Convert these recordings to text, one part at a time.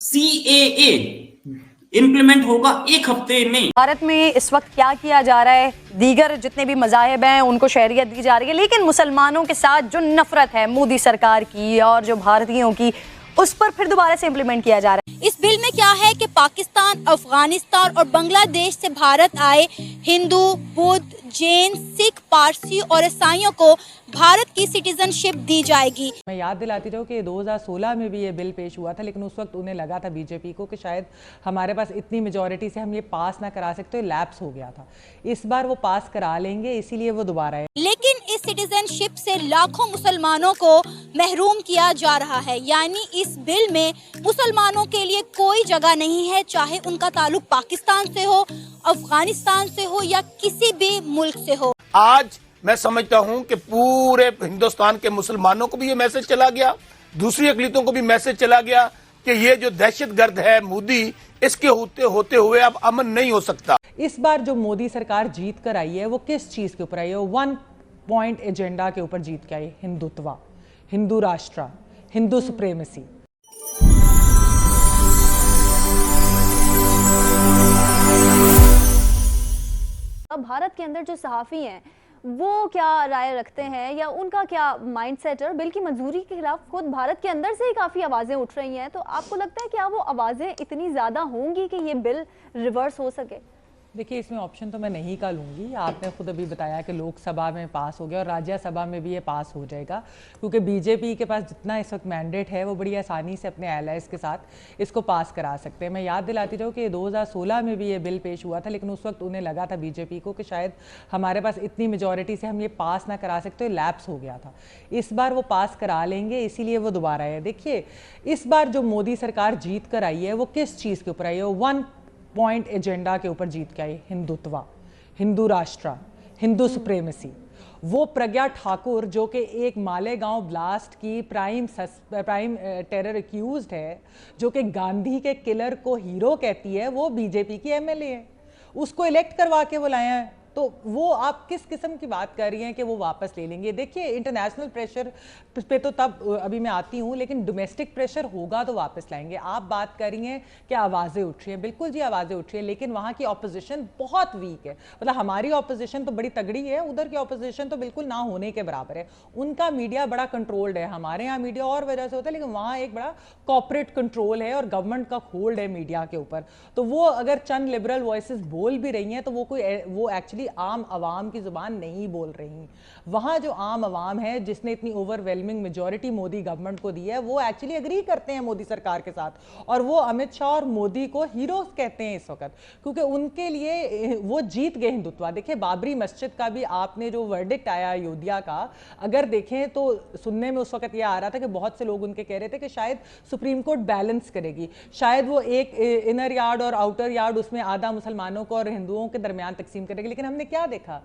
CAA implement होगा 1 हफ्ते में। भारत में इस वक्त क्या किया जा रहा है, दीगर जितने भी मज़ाहिब हैं उनको शहरियत दी जा रही है, लेकिन मुसलमानों के साथ जो नफरत है मोदी सरकार की और जो भारतीयों की, उस पर फिर दोबारा से इम्प्लीमेंट किया जा रहा है। इस बिल में क्या है कि पाकिस्तान, अफगानिस्तान और बांग्लादेश से भारत आए हिंदू, बुद्ध, जैन, सिख, पारसी और ईसाइयों को भारत की सिटीजनशिप दी जाएगी। मैं याद दिलाती रहूँ कि 2016 में भी ये बिल पेश हुआ था, लेकिन उस वक्त उन्हें लगा था बीजेपी को कि शायद हमारे पास इतनी मेजॉरिटी से हम ये पास ना करा सकते, तो लैप्स हो गया था। इस बार वो पास करा लेंगे, इसीलिए वो दोबारा है। लेकिन इस सिटीजनशिप से लाखों मुसलमानों को महरूम किया जा रहा है, यानी इस बिल में मुसलमानों के लिए कोई जगह नहीं है, चाहे उनका ताल्लुक पाकिस्तान से हो, अफगानिस्तान से हो या किसी भी मुल्क से हो। आज मैं समझता हूं कि पूरे हिंदुस्तान के मुसलमानों को भी ये मैसेज चला गया, दूसरी अकलीतों को भी मैसेज चला गया कि ये जो दहशतगर्द है मोदी, इसके होते हुए अब अमन नहीं हो सकता। इस बार जो मोदी सरकार जीत कर आई है वो किस चीज के ऊपर आई है? 1 पॉइंट एजेंडा के ऊपर जीत के आई। हिंदुत्व, हिंदू राष्ट्र, हिंदू सुप्रीमेसी। अब भारत के अंदर जो सहाफ़ी हैं वो क्या राय रखते हैं या उनका क्या माइंडसेट है? और बिल की मंजूरी के खिलाफ खुद भारत के अंदर से ही काफ़ी आवाज़ें उठ रही हैं, तो आपको लगता है क्या वो आवाज़ें इतनी ज़्यादा होंगी कि ये बिल रिवर्स हो सके? देखिए, इसमें ऑप्शन तो मैं नहीं का लूँगी। आपने खुद अभी बताया कि लोकसभा में पास हो गया और राज्यसभा में भी ये पास हो जाएगा, क्योंकि बीजेपी के पास जितना इस वक्त मैंडेट है वो बड़ी आसानी से अपने एलाइज के साथ इसको पास करा सकते हैं। मैं याद दिलाती रहूँ कि 2016 में भी ये बिल पेश हुआ था, लेकिन उस वक्त उन्हें लगा था बीजेपी को कि शायद हमारे पास इतनी मेजॉरिटी से हम ये पास ना करा सकते, लैप्स हो गया था। इस बार वो पास करा लेंगे, इसीलिए वो दोबारा है। देखिए, इस बार जो मोदी सरकार जीत कर आई है वो किस चीज़ के ऊपर आई है? 1 पॉइंट एजेंडा के ऊपर जीत के आई। हिंदुत्व, हिंदू राष्ट्र, हिंदू सुप्रीमेसी। वो प्रज्ञा ठाकुर जो कि एक मालेगांव ब्लास्ट की प्राइम टेरर एक्यूज्ड है, जो कि गांधी के किलर को हीरो कहती है, वो बीजेपी की एमएलए है। उसको इलेक्ट करवा के वो लाए हैं, तो वो आप किस किस्म की बात कर रही हैं कि वो वापस ले लेंगे? देखिए, इंटरनेशनल प्रेशर पे तो तब अभी मैं आती हूँ, लेकिन डोमेस्टिक प्रेशर होगा तो वापस लाएंगे। आप बात कर रही हैं कि आवाज़ें उठ रही हैं, बिल्कुल जी आवाज़ें उठ रही हैं, लेकिन वहाँ की ऑपोजिशन बहुत वीक है। मतलब हमारी ऑपोजिशन तो बड़ी तगड़ी है, उधर की ऑपोजिशन तो बिल्कुल ना होने के बराबर है। उनका मीडिया बड़ा कंट्रोल्ड है, हमारे यहाँ मीडिया और वजह से होता है, लेकिन वहाँ एक बड़ा कॉर्पोरेट कंट्रोल है और गवर्नमेंट का होल्ड है मीडिया के ऊपर। तो वो अगर चंद लिबरल वॉइसेस बोल भी रही हैं तो वो एक्चुअली आम आवाम की जुबान नहीं बोल रही। वहां जो आम आवाम है जिसने इतनी ओवरवेलमिंग मेजॉरिटी मोदी गवर्नमेंट को दी है, वो एक्चुअली एग्री करते हैं मोदी सरकार के साथ, और वो अमित शाह और मोदी को हीरोज कहते हैं इस वक्त, क्योंकि उनके लिए वो जीत गए हिंदुत्व। देखिए, बाबरी मस्जिद का भी आपने जो वर्डिक्ट आया अयोध्या का, अगर देखें तो सुनने में उस वक्त ये आ रहा था कि बहुत से लोग उनके कह रहे थे कि शायद सुप्रीम कोर्ट बैलेंस करेगी, शायद वो एक इनर यार्ड और आउटर यार्ड उसमें आधा मुसलमानों को और हिंदुओं के दरमियान तकसीम करेगी। लेकिन हमने क्या देखा?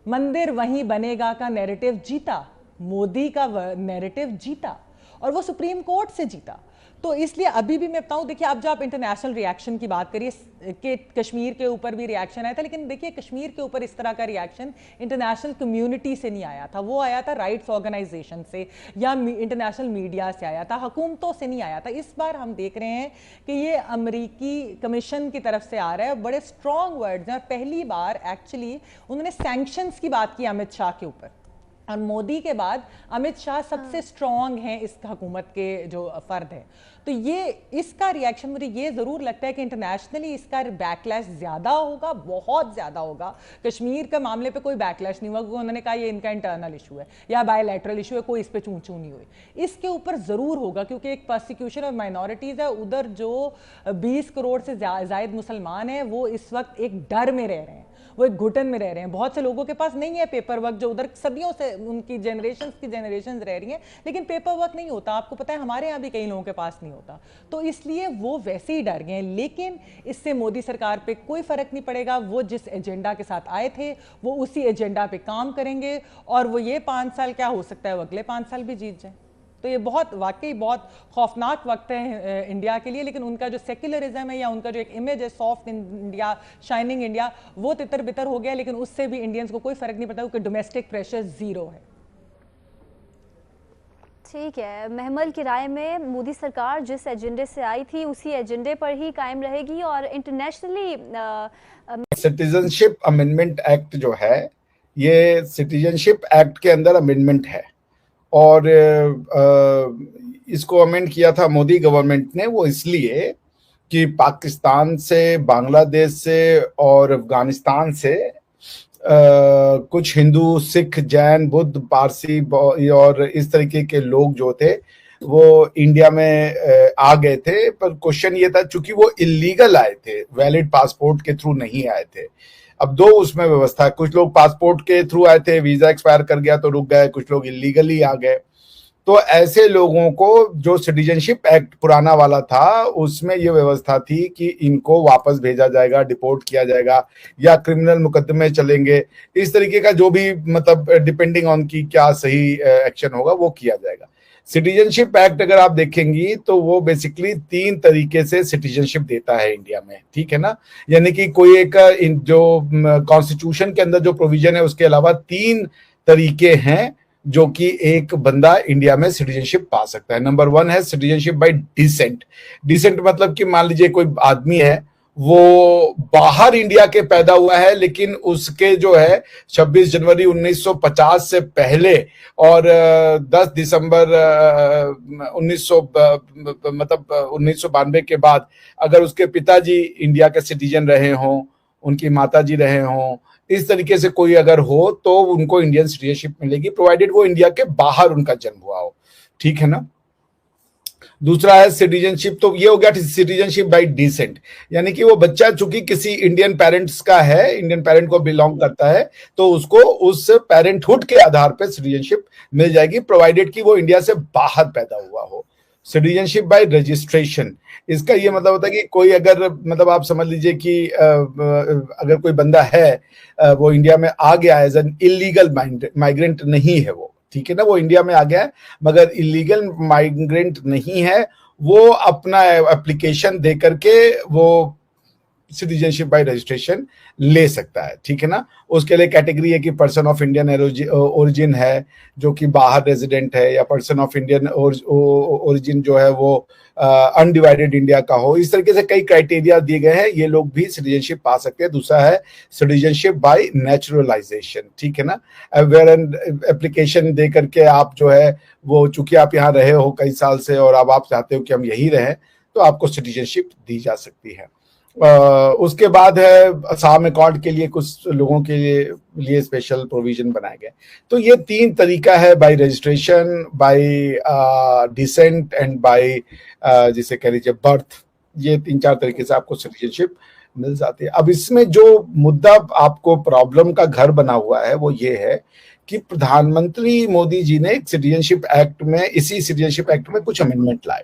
मंदिर वहीं बनेगा का नैरेटिव जीता, मोदी का नैरेटिव जीता, और वो सुप्रीम कोर्ट से जीता। तो इसलिए अभी भी मैं बताऊं, देखिए, अब जो आप इंटरनेशनल रिएक्शन की बात करिए कि कश्मीर के ऊपर भी रिएक्शन आया था, लेकिन देखिए, कश्मीर के ऊपर इस तरह का रिएक्शन इंटरनेशनल कम्युनिटी से नहीं आया था, वो आया था राइट्स ऑर्गेनाइजेशन से या इंटरनेशनल मीडिया से आया था, हुकूमतों से नहीं आया था। इस बार हम देख रहे हैं कि ये अमरीकी कमीशन की तरफ से आ रहा है, बड़े स्ट्रॉन्ग वर्ड्स हैं, और पहली बार एक्चुअली उन्होंने सैंक्शंस की बात की अमित शाह के ऊपर, और मोदी के बाद अमित शाह सबसे स्ट्रॉन्ग हैं इस हुकूमत के जो फर्द हैं। तो ये इसका रिएक्शन मुझे ये ज़रूर लगता है कि इंटरनेशनली इसका बैकलैश ज़्यादा होगा, बहुत ज़्यादा होगा। कश्मीर के मामले पे कोई बैकलैश नहीं हुआ, क्योंकि उन्होंने कहा ये इनका इंटरनल इशू है या बायलैटरल इशू है, कोई इस पर चूं चूं नहीं हुई। इसके ऊपर ज़रूर होगा, क्योंकि एक परसिक्यूशन ऑफ माइनॉरिटीज़ है, उधर जो 20 करोड़ से ज़ायद मुसलमान हैं वो इस वक्त एक डर में रह रहे हैं, वो एक घुटन में रह रहे हैं। बहुत से लोगों के पास नहीं है पेपर वर्क, जो उधर सदियों से उनकी जनरेशंस रह रही हैं, लेकिन पेपर वर्क नहीं होता। आपको पता है, हमारे यहाँ भी कई लोगों के पास नहीं होता, तो इसलिए वो वैसे ही डर गए। लेकिन इससे मोदी सरकार पे कोई फर्क नहीं पड़ेगा। वो जिस एजेंडा के साथ आए थे वो उसी एजेंडा पे काम करेंगे, और वो ये 5 साल क्या हो सकता है, वो अगले 5 साल भी जीत जाए। तो ये बहुत वाकई बहुत खौफनाक वक्त है इंडिया के लिए। लेकिन उनका जो सेक्युलरिज्म है या उनका जो एक इमेज है सॉफ्ट इंडिया, शाइनिंग इंडिया, वो तितर बितर हो गया। लेकिन उससे भी इंडियंस को कोई फर्क नहीं पड़ता, क्योंकि डोमेस्टिक प्रेशर 0 है। ठीक है, महमल की राय में मोदी सरकार जिस एजेंडे से आई थी उसी एजेंडे पर ही कायम रहेगी और इंटरनेशनली सिटीजनशिप अमेंडमेंट एक्ट जो है, ये सिटीजनशिप एक्ट के अंदर अमेंडमेंट है और इसको अमेंड किया था मोदी गवर्नमेंट ने, वो इसलिए कि पाकिस्तान से, बांग्लादेश से और अफगानिस्तान से कुछ हिंदू, सिख, जैन, बुद्ध, पारसी और इस तरीके के लोग जो थे वो इंडिया में आ गए थे। पर क्वेश्चन ये था, चूंकि वो इलीगल आए थे, वैलिड पासपोर्ट के थ्रू नहीं आए थे। अब दो उसमें व्यवस्था है, कुछ लोग पासपोर्ट के थ्रू आए थे, वीजा एक्सपायर कर गया तो रुक गए, कुछ लोग इलीगली आ गए। तो ऐसे लोगों को जो सिटीजनशिप एक्ट पुराना वाला था उसमें ये व्यवस्था थी कि इनको वापस भेजा जाएगा, डिपोर्ट किया जाएगा या क्रिमिनल मुकदमे चलेंगे, इस तरीके का जो भी मतलब डिपेंडिंग ऑन की क्या सही एक्शन होगा वो किया जाएगा। सिटीजनशिप एक्ट अगर आप देखेंगी तो वो बेसिकली 3 तरीके से सिटीजनशिप देता है इंडिया में, ठीक है ना। यानी कि कोई एक जो कॉन्स्टिट्यूशन के अंदर जो प्रोविजन है उसके अलावा 3 तरीके हैं जो कि एक बंदा इंडिया में सिटीजनशिप पा सकता है। नंबर 1 है सिटीजनशिप बाय डिसेंट। डिसेंट मतलब कि मान लीजिए कोई आदमी है, वो बाहर इंडिया के पैदा हुआ है लेकिन उसके जो है 26 जनवरी 1950 से पहले और 10 दिसंबर 1992 के बाद अगर उसके पिताजी इंडिया के सिटीजन रहे हों, उनकी माताजी रहे हों, इस तरीके से कोई अगर हो तो उनको इंडियन सिटीजनशिप मिलेगी, प्रोवाइडेड वो इंडिया के बाहर उनका जन्म हुआ हो, ठीक है ना। दूसरा है सिटीजनशिप, तो ये हो गया सिटीजनशिप बाय डिसेंट, यानी कि वो बच्चा चूंकि किसी इंडियन पेरेंट्स का है, इंडियन पेरेंट को बिलोंग करता है, तो उसको उस पेरेंटहुड के आधार पर सिटीजनशिप मिल जाएगी, प्रोवाइडेड कि वो इंडिया से बाहर पैदा हुआ हो। सिटीजनशिप बाय रजिस्ट्रेशन, इसका ये मतलब होता है कि कोई अगर मतलब आप समझ लीजिए कि अगर कोई बंदा है वो इंडिया में आ गया एज एन इलीगल माइग्रेंट नहीं है वो, ठीक है ना, वो इंडिया में आ गया है मगर इलीगल माइग्रेंट नहीं है, वो अपना एप्लीकेशन दे करके वो सिटीजनशिप बाय रजिस्ट्रेशन ले सकता है, ठीक है ना। उसके लिए कैटेगरी है कि पर्सन ऑफ इंडियन ओरिजिन है जो कि बाहर रेजिडेंट है, या पर्सन ऑफ इंडियन ओरिजिन जो है वो अनडिवाइडेड इंडिया का हो। इस तरीके से कई क्राइटेरिया दिए गए हैं, ये लोग भी सिटीजनशिप पा सकते हैं। दूसरा है सिटीजनशिप बाय नेचुरलाइजेशन, ठीक है ना, वेयर एप्लीकेशन दे करके आप जो है वो चूंकि आप यहाँ रहे हो कई साल से और अब आप चाहते हो कि हम यही रहें तो आपको सिटीजनशिप दी जा सकती है। उसके बाद है असम अकॉर्ड के लिए कुछ लोगों के लिए स्पेशल प्रोविजन बनाए गए। तो ये 3 तरीका है, by registration, by descent and by जिसे कह लीजिए बर्थ। ये 3-4 तरीके से आपको सिटीजनशिप मिल जाती है। अब इसमें जो मुद्दा आपको प्रॉब्लम का घर बना हुआ है वो ये है कि प्रधानमंत्री मोदी जी ने सिटीजनशिप एक्ट में, इसी सिटीजनशिप एक्ट में कुछ अमेंडमेंट लाए।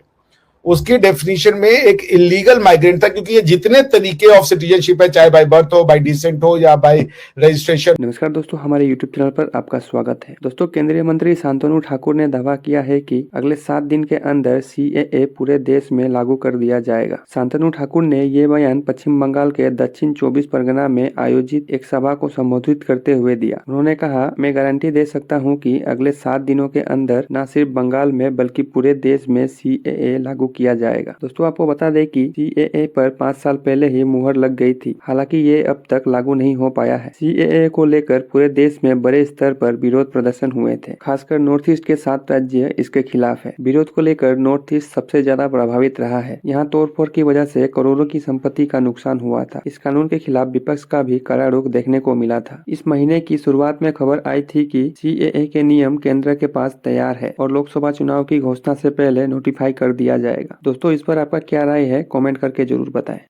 उसकी डेफिनेशन में एक इलीगल माइग्रेंट था, क्योंकि ये जितने तरीके ऑफ सिटीजनशिप है, चाहे बाय बर्थ हो, बाय डिसेंट हो या बाय रजिस्ट्रेशन। नमस्कार दोस्तों, हमारे यूट्यूब चैनल पर आपका स्वागत है। दोस्तों, केंद्रीय मंत्री शांतनु ठाकुर ने दावा किया है कि अगले 7 दिन के अंदर CAA पूरे देश में लागू कर दिया जाएगा। शांतनु ठाकुर ने ये बयान पश्चिम बंगाल के दक्षिण 24 परगना में आयोजित एक सभा को संबोधित करते हुए दिया। उन्होंने कहा, मैं गारंटी दे सकता हूँ कि अगले 7 दिनों के अंदर न सिर्फ बंगाल में बल्कि पूरे देश में CAA लागू किया जाएगा। दोस्तों, आपको बता दें कि CAA पर 5 साल पहले ही मुहर लग गई थी, हालांकि ये अब तक लागू नहीं हो पाया है। CAA को लेकर पूरे देश में बड़े स्तर पर विरोध प्रदर्शन हुए थे, खासकर नॉर्थ ईस्ट के 7 राज्य इसके खिलाफ है। विरोध को लेकर नॉर्थ ईस्ट सबसे ज्यादा प्रभावित रहा है। यहाँ तोड़फोड़ की वजह से करोड़ों की संपत्ति का नुकसान हुआ था। इस कानून के खिलाफ विपक्ष का भी कड़ा रुख देखने को मिला था। इस महीने की शुरुआत में खबर आई थी कि CAA के नियम केंद्र के पास तैयार है और लोकसभा चुनाव की घोषणा से पहले नोटिफाई कर दिया जाएगा। दोस्तों, इस पर आपका क्या राय है, कमेंट करके जरूर बताएं।